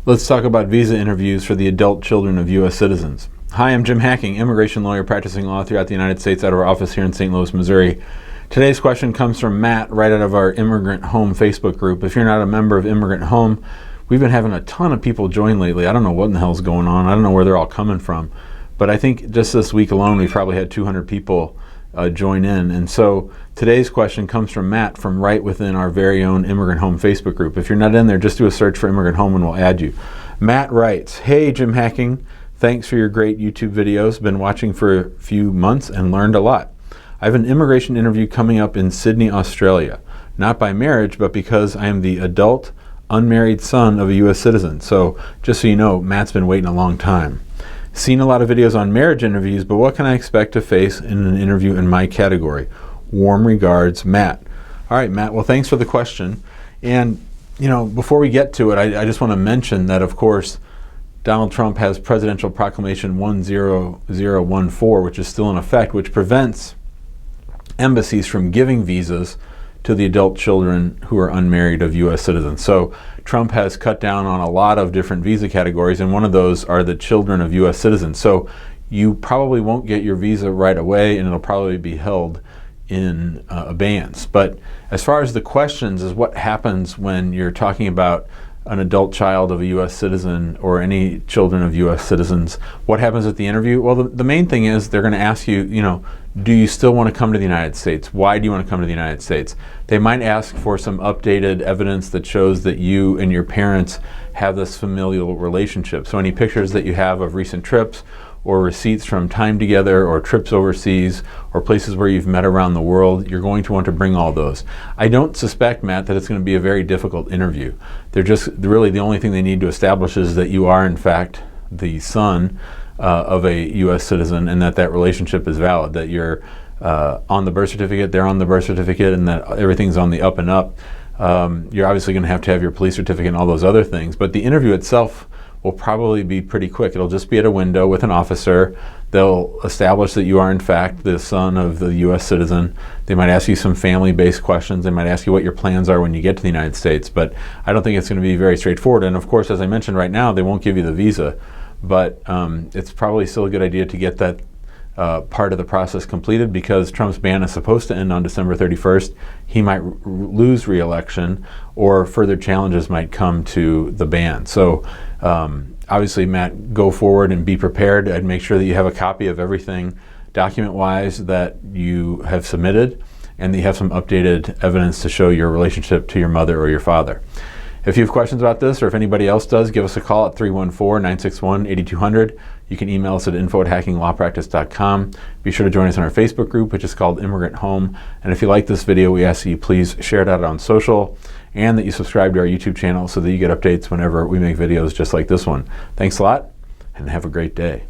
Let's talk about visa interviews for the adult children of U.S. citizens. Hi, I'm Jim Hacking, immigration lawyer practicing law throughout the United States out of our office here in St. Louis, Missouri. Today's question comes from Matt right out of our Immigrant Home Facebook group. If you're not a member of Immigrant Home, we've been having a ton of people join lately. I don't know what in the hell's going on. I don't know where they're all coming from. But I think just this week alone, we've probably had 200 people join in. And so today's question comes from Matt from right within our very own Immigrant Home Facebook group. If you're not in there, just do a search for Immigrant Home and we'll add you. Matt writes, "Hey, Jim Hacking. Thanks for your great YouTube videos. Been watching for a few months and learned a lot. I have an immigration interview coming up in Sydney, Australia. Not by marriage, but because I am the adult, unmarried son of a U.S. citizen." So just so you know, Matt's been waiting a long time. "Seen a lot of videos on marriage interviews, but what can I expect to face in an interview in my category? Warm regards, Matt." All right, Matt, well, thanks for the question. And, you know, before we get to it, I just want to mention that, of course, Donald Trump has Presidential Proclamation 10014, which is still in effect, which prevents embassies from giving visas to the adult children who are unmarried of U.S. citizens. So Trump has cut down on a lot of different visa categories, and one of those are the children of U.S. citizens. So you probably won't get your visa right away, and it'll probably be held in abeyance. But as far as the questions is what happens when you're talking about an adult child of a U.S. citizen or any children of U.S. citizens, what happens at the interview? Well, the main thing is they're going to ask you, do you still want to come to the United States? Why do you want to come to the United States? They might ask for some updated evidence that shows that you and your parents have this familial relationship. So any pictures that you have of recent trips or receipts from time together or trips overseas or places where you've met around the world, you're going to want to bring all those. I don't suspect, Matt, that it's going to be a very difficult interview. They're just really the only thing they need to establish is that you are in fact the son of a U.S. citizen and that relationship is valid, that you're on the birth certificate, they're on the birth certificate, and that everything's on the up and up. You're obviously going to have your police certificate and all those other things, but the interview itself will probably be pretty quick. It'll just be at a window with an officer. They'll establish that you are in fact the son of the U.S. citizen. They might ask you some family-based questions. They might ask you what your plans are when you get to the United States, but I don't think it's going to be very straightforward. And of course, as I mentioned right now, they won't give you the visa, but it's probably still a good idea to get that part of the process completed because Trump's ban is supposed to end on December 31st. He might lose re-election or further challenges might come to the ban. So obviously, Matt, go forward and be prepared and make sure that you have a copy of everything document-wise that you have submitted and that you have some updated evidence to show your relationship to your mother or your father. If you have questions about this or if anybody else does, give us a call at 314-961-8200. You can email us at info@hackinglawpractice.com. Be sure to join us on our Facebook group, which is called Immigrant Home. And if you like this video, we ask that you please share it out on social and that you subscribe to our YouTube channel so that you get updates whenever we make videos just like this one. Thanks a lot and have a great day.